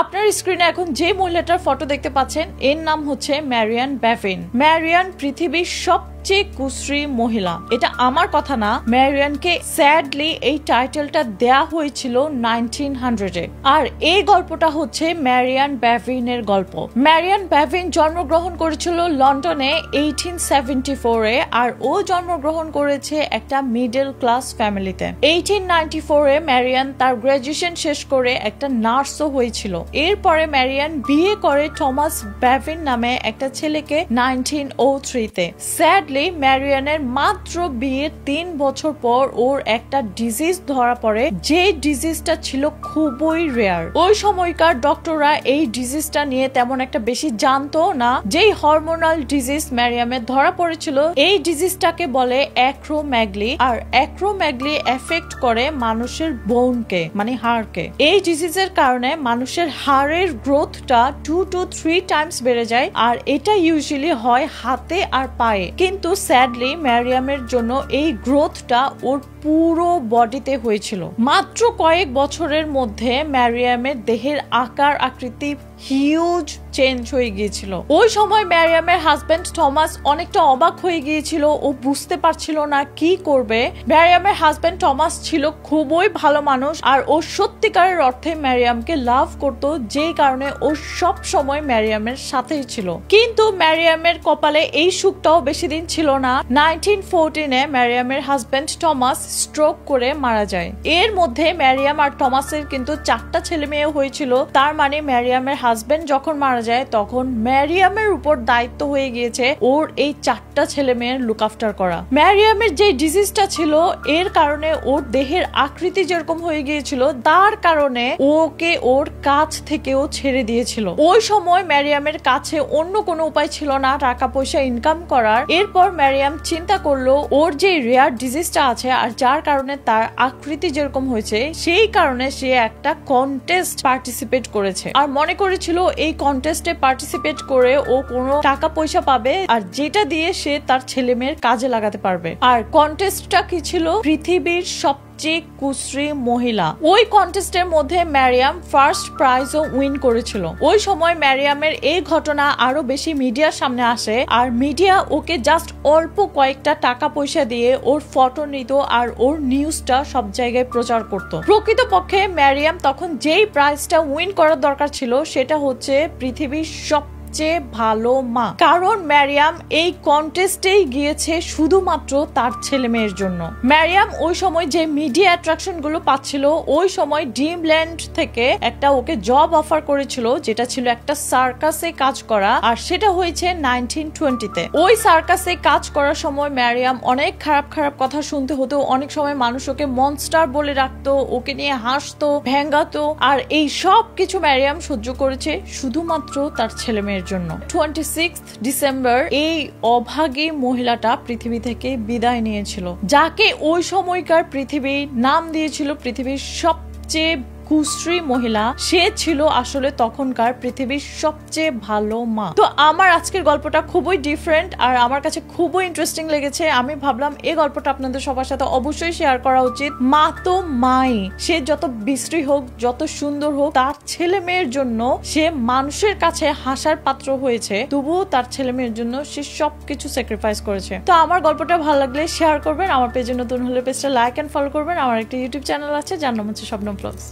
আপনার স্ক্রিনে এখন যে মহিলাটার ফটো দেখতে পাচ্ছেন এর নাম হচ্ছে ম্যারিয়ান বেভিন। ম্যারিয়ান পৃথিবীর সবচেয়ে কুশ্রী মহিলা। এটা আমার কথা না, ম্যারিয়ানকে স্যাডলি এই টাইটেলটা দেয়া হয়েছিল 1900-এ। আর এই গল্পটা হচ্ছে ম্যারিয়ান বেভিনের গল্প। ম্যারিয়ান বেভিন জন্মগ্রহণ করেছিল লন্ডনে 1874-এ, আর ও জন্মগ্রহণ করেছে একটা মিডল ক্লাস ফ্যামিলিতে। 1894-এ ম্যারিয়ান তার গ্রাজুয়েশন শেষ করে একটা নার্সও হয়েছিল। এরপরে ম্যারিয়ান বিয়ে করে টমাস বেভিন নামে একটা ছেলেকে 1903-তে। স্যাডলি ম্যারিয়ানের মাত্র বিয়ের 3 বছর পর ওর একটা ডিজিজ ধরা পড়ে, যে ডিজিজটা ছিল খুবই রেয়ার। ওই সময়কার ডক্টররা এই ডিজিজটা নিয়ে তেমন একটা বেশি জানতো না। যেই হরমোনাল ডিজিজ ম্যারিয়ামের ধরা পড়েছিল, এই ডিজিজটাকে বলে অ্যাক্রোমেগালি। আর অ্যাক্রোমেগালি এফেক্ট করে মানুষের বোনকে, মানে হাড়কে। এই ডিজিজের কারণে মানুষের হাড়ের গ্রোথটা 2 to 3 টাইমস বেড়ে যায়, আর এটা ইউজুয়ালি হয় হাতে আর পায়ে। কিন্তু স্যাডলি ম্যারিয়ামের জন্য এই গ্রোথটা ওর পুরো বডিতে হয়েছিল। মাত্র কয়েক বছরের মধ্যে ম্যারিয়ামের দেহের আকার আকৃতি হিউজ চেঞ্জ হয়ে গিয়েছিল। ওই সময় ম্যারিয়ামের হাজবেন্ড টমাস অনেকটা অবাক হয়ে গিয়েছিল, ও বুঝতে পারছিল না কি করবে। ম্যারিয়ামের হাজবেন্ড টমাস ছিল খুবই ভালো মানুষ, আর ও সত্যিকারের অর্থে ম্যারিয়ামকে লাভ করত, যেই কারণে ও সব সময় ম্যারিয়ামের সাথেই ছিল। কিন্তু ম্যারিয়ামের কপালে এই সুখটাও বেশি দিন ছিল না। 1914-এ ম্যারিয়ামের হাজবেন্ড টমাস স্ট্রোক করে মারা যায়। এর মধ্যে ম্যারিয়াম আর টমাসের কিন্তু 4টা ছেলে মেয়ে হয়েছিল। তার মানে ম্যারিয়ামের হাজবেন্ড যখন মারা যায়, তখন ম্যারিয়ামের উপর দায়িত্ব হয়ে গিয়েছে ওর এই 4টা ছেলে মেয়ের লুক আফটার করা। ম্যারিয়ামের যে ডিজিজটা ছিল, এর কারণে ওর দেহের আকৃতি যেরকম হয়ে গিয়েছিল, তার কারণে ওকে ওর কাজ থেকেও ছেড়ে দিয়েছিল। ওই সময় ম্যারিয়ামের কাছে অন্য কোনো উপায় ছিল না টাকা পয়সা ইনকাম করার। এরপর ম্যারিয়াম চিন্তা করলো ওর যে রেয়ার ডিজিজটা আছে, আর যার কারণে তার আকৃতি যেরকম হয়েছে, সেই কারণে সে একটা কন্টেস্ট পার্টিসিপেট করেছে। আর মনে করেছিল এই কন্টেস্টে পার্টিসিপেট করে ও কোনো টাকা পয়সা পাবে, আর যেটা দিয়ে সে তার ছেলে মেয়ের কাজে লাগাতে পারবে। আর কন্টেস্টটা কি ছিল? পৃথিবীর সবচেয়ে কুশ্রী মহিলা। ওই কন্টেস্টের মধ্যে ম্যারিয়াম ফার্স্ট প্রাইজও উইন করেছিল। ওই সময় ম্যারিয়ামের এই ঘটনা আরো বেশি মিডিয়ার সামনে আসে, আর মিডিয়া ওকে জাস্ট অল্প কয়েকটা টাকা পয়সা দিয়ে ওর ফটো নিত, আর ওর নিউজটা সব জায়গায় প্রচার করত। প্রকৃতপক্ষে ম্যারিয়াম তখন যেই প্রাইজটা উইন করার দরকার ছিল, সেটা হচ্ছে পৃথিবীর সবচেয়ে ভালো মা। কারণ ম্যারিয়াম এই কন্টেস্টেই গিয়েছে শুধুমাত্র তার ছেলে মেয়ের জন্য। ম্যারিয়াম ওই সময় যে মিডিয়া অ্যাট্রাকশন গুলো পাচ্ছিল, ওই সময় ড্রিমল্যান্ড থেকে একটা ওকে জব অফার করেছিল, যেটা ছিল একটা সার্কাসে কাজ করা, আর সেটা হয়েছে 1920-তে। ওই সার্কাসে কাজ করার সময় ম্যারিয়াম অনেক খারাপ খারাপ কথা শুনতে হতো। অনেক সময় মানুষ ওকে মনস্টার বলে রাখতো, ওকে নিয়ে হাসতো, ভেঙ্গাতো, আর এই সব কিছু ম্যারিয়াম সহ্য করেছে শুধুমাত্র তার ছেলে মেয়ের জন্য। 26 ডিসেম্বর এই অভাগী মহিলাটা পৃথিবী থেকে বিদায় নিয়েছিল, যাকে ওই সময়কার পৃথিবী নাম দিয়েছিল পৃথিবীর সবচেয়ে কুশ্রী মহিলা। সে ছিল আসলে তখনকার পৃথিবীর সবচেয়ে ভালো মা। তো আমার আজকের গল্পটা খুবই ডিফারেন্ট, আর আমার কাছে খুবই ইন্টারেস্টিং লেগেছে। আমি ভাবলাম এই গল্পটা আপনাদের সবার সাথে অবশ্যই শেয়ার করা উচিত। মা তো মাই, সে যত বিশ্রী হোক, যত সুন্দর হোক, তার ছেলে মেয়ের জন্য সে মানুষের কাছে হাসার পাত্র হয়েছে, তবুও তার ছেলে মেয়ের জন্য সে সবকিছু স্যাক্রিফাইস করেছে। তো আমার গল্পটা ভালো লাগলে শেয়ার করবেন। আমার পেজে নতুন হলে পেজটা লাইক এন্ড ফলো করবেন। আমার একটা ইউটিউব চ্যানেল আছে, যার নাম হচ্ছে শবনম ব্লগস।